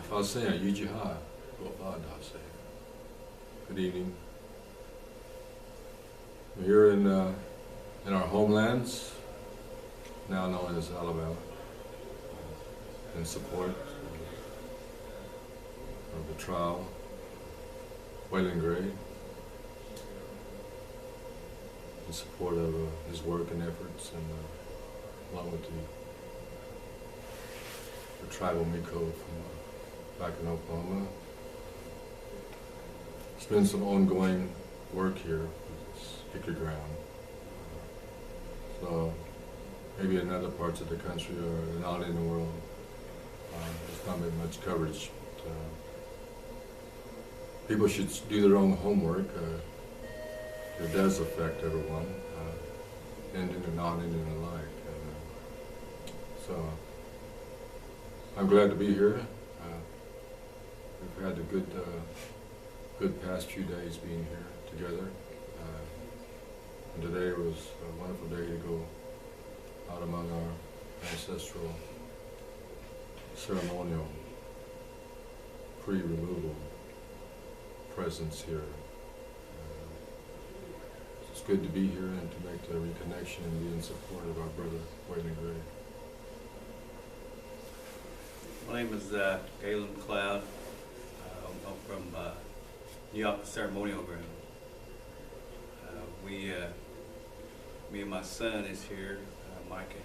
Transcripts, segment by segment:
Falsea, Yujiha, Gopal-dase. Good evening. We're here in our homelands, now known as Alabama, in support of the trial, Waylon Gray, in support of his work and efforts, and along with the tribal Miko from back in Oklahoma. There's been some ongoing work here with this Hickory ground. So maybe in other parts of the country or not in the world, there's not been much coverage. But, people should do their own homework. It does affect everyone, Indian and non-Indian alike. So I'm glad to be here. We've had a good past few days being here together. And today was a wonderful day to go out among our ancestral ceremonial pre-removal presence here. It's good to be here and to make the reconnection and be in support of our brother Waylon Gray. My name is Galen McLeod. I'm from New York Ceremonial Ground. Me and my son is here, Micah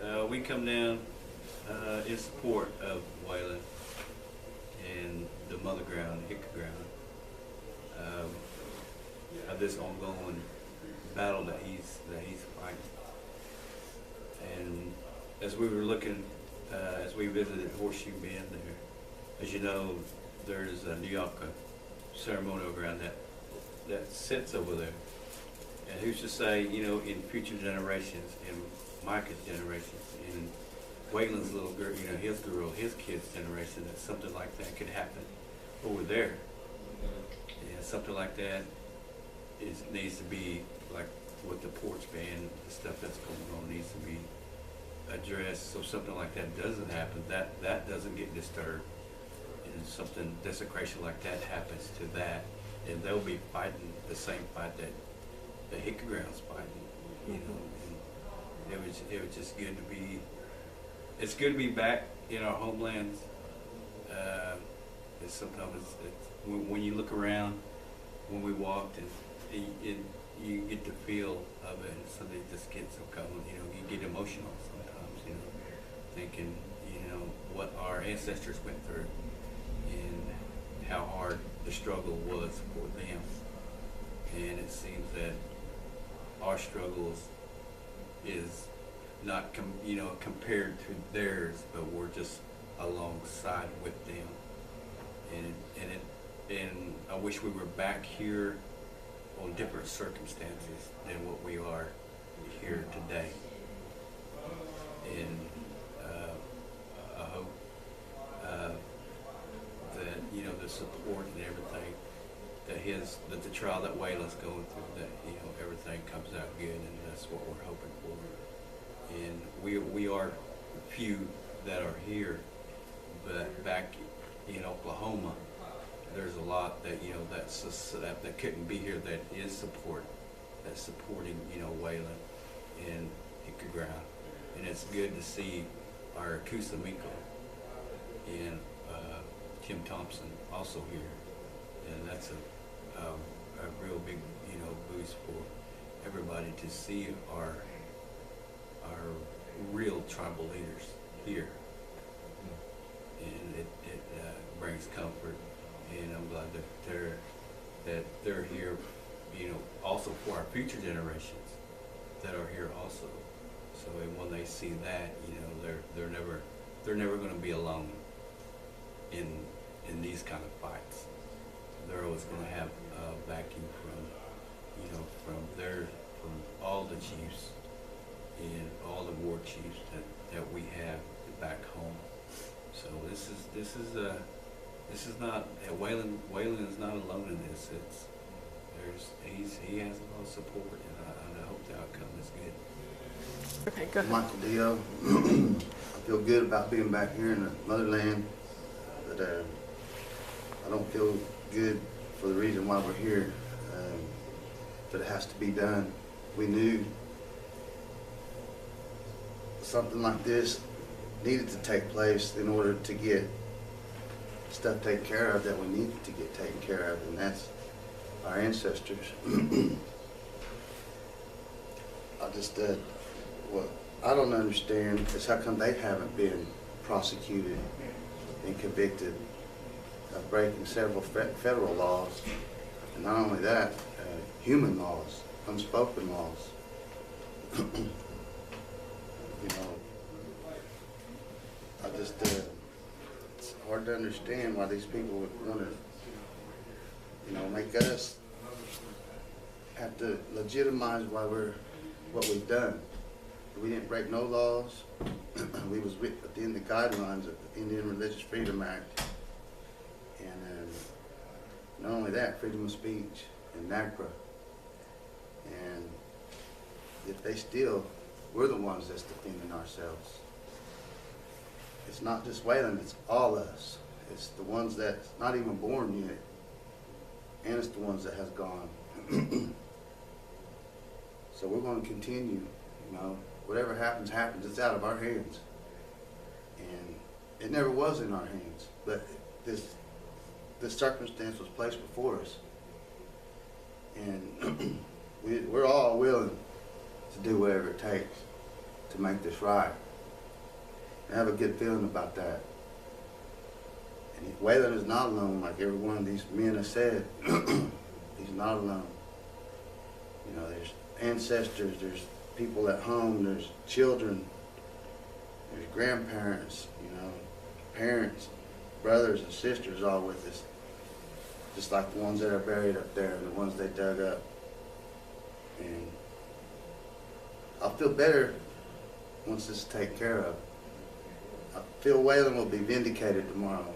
McLeod. We come down in support of Waylon and the mother ground, Hickory ground, of this ongoing battle that he's fighting. And as we were looking, as we visited Horseshoe Bend there, as you know, there's a New York ceremonial ground that sits over there. And who's to say, in future generations, in Micah's generations, in Waylon's little girl, his kids' generation, that something like that could happen over there. And something like that needs to be, like with the porch ban, the stuff that's going on needs to be addressed, so something like that doesn't happen, that doesn't get disturbed, and something desecration like that happens to that, and they'll be fighting the same fight that the Hickory ground's fighting, And it was just good to be. It's good to be back in our homelands. It's sometimes when you look around, when we walked, and you get the feel of it, and something just gets coming. You get emotional sometimes. Thinking, what our ancestors went through and how hard the struggle was for them. And it seems that our struggles is not, compared to theirs, but we're just alongside with them. And I wish we were back here on different circumstances than what we are here today. And I hope that the support and everything that the trial that Waylon's going through, that everything comes out good, and that's what we're hoping for. And we are few that are here, but back in Oklahoma, there's a lot that that couldn't be here, that is supporting Waylon and Hickory ground. And it's good to see our Kusa Miko and Tim Thompson also here, and that's a real big boost for everybody to see our real tribal leaders here, and it brings comfort. And I'm glad that they're here, also for our future generations that are here also. So when they see that, they're never going to be alone in these kind of fights. They're always going to have backing from all the chiefs and all the war chiefs that we have back home. So this is not Waylon is not alone in this. He has a lot of support, and I hope the outcome is good. Okay, go ahead. Michael Dio. feel good about being back here in the motherland, but I don't feel good for the reason why we're here. But it has to be done. We knew something like this needed to take place in order to get stuff taken care of that we needed to get taken care of, and that's our ancestors. I just, what I don't understand is how come they haven't been prosecuted and convicted of breaking several federal laws, and not only that, human laws, unspoken laws. You know, I just, it's hard to understand why these people would want to, you know, make us have to legitimize what we've done. We didn't break no laws. We was within the guidelines of the Indian Religious Freedom Act. And not only that, freedom of speech and NAGPRA. And if they steal, we're the ones that's defending ourselves. It's not just Wayland, it's all us. It's the ones that's not even born yet, and it's the ones that has gone. So we're going to continue, you know, whatever happens, happens. It's out of our hands. And it never was in our hands, but this circumstance was placed before us. And we're all willing to do whatever it takes to make this right. I have a good feeling about that. And Wayland is not alone, like every one of these men have said. He's not alone. You know, there's ancestors, there's people at home, there's children, there's grandparents, you know, parents, brothers and sisters all with us. Just like the ones that are buried up there and the ones they dug up. And I'll feel better once this is taken care of. I feel Wayland will be vindicated tomorrow.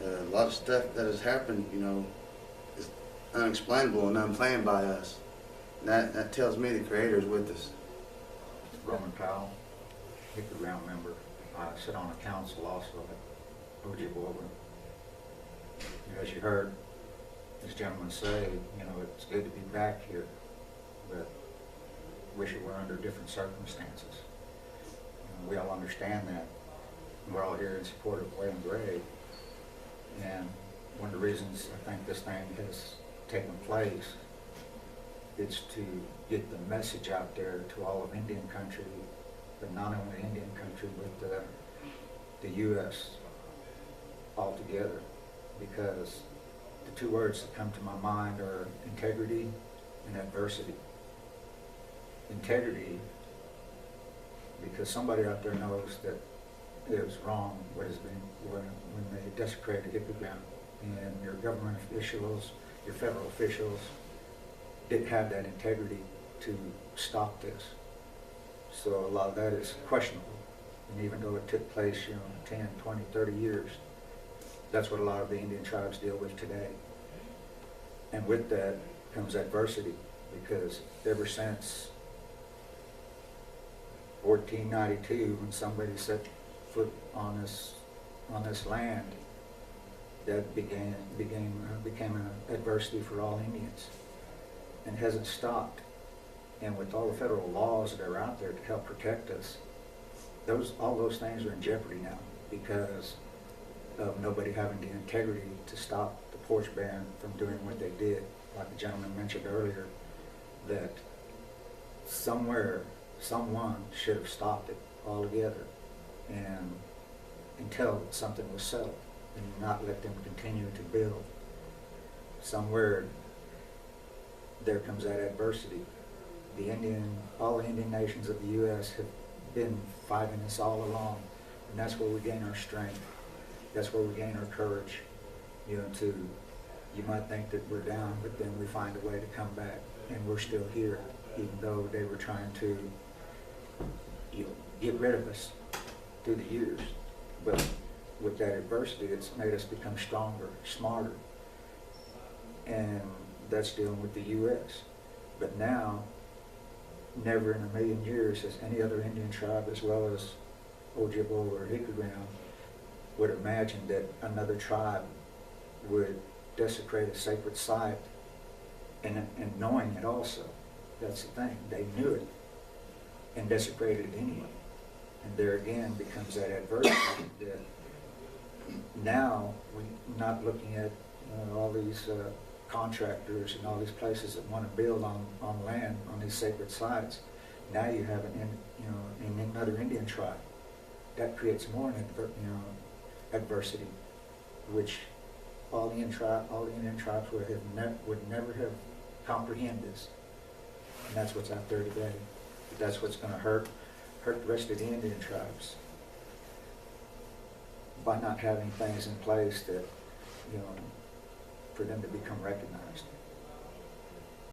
A lot of stuff that has happened, you know, is unexplainable and unplanned by us. And that tells me the Creator is with us. Roman Powell, Hickory Ground member. I sit on a council also at Ojibwa. As you heard this gentleman say, you know, it's good to be back here, but wish it were under different circumstances. We all understand that. We're all here in support of Wayland Gray. And one of the reasons I think this thing has taken place is to get the message out there to all of Indian country, but not only Indian country, but the U.S. altogether. Because the two words that come to my mind are integrity and adversity. Integrity, because somebody out there knows that it was wrong what has been when they desecrated Hickory Ground, and your government officials, your federal officials, didn't have that integrity to stop this. So a lot of that is questionable, and even though it took place, you know, 10, 20, 30 years, that's what a lot of the Indian tribes deal with today. And with that comes adversity, because ever since 1492, when somebody set foot on this land, that became an adversity for all Indians, and hasn't stopped. And with all the federal laws that are out there to help protect us, all those things are in jeopardy now because of nobody having the integrity to stop the porch band from doing what they did. Like the gentleman mentioned earlier, that somewhere, someone should have stopped it altogether and until something was settled, and not let them continue to build. Somewhere there comes that adversity. All the Indian nations of the U.S. have been fighting this all along, and that's where we gain our strength. That's where we gain our courage. You might think that we're down, but then we find a way to come back, and we're still here, even though they were trying to get rid of us through the years. But with that adversity, it's made us become stronger, smarter, and that's dealing with the U.S. But now, never in a million years has any other Indian tribe, as well as Ojibwe or Hickoryground would imagine that another tribe would desecrate a sacred site, and knowing it also. That's the thing, they knew it and desecrated it anyway. And there again becomes that adversity that now we're not looking at all these contractors and all these places that want to build on land, on these sacred sites. Now you have another Indian tribe. That creates more adversity, which all the Indian tribes would never have comprehended this. And that's what's out there today. That's what's going to hurt the rest of the Indian tribes by not having things in place that, for them to become recognized.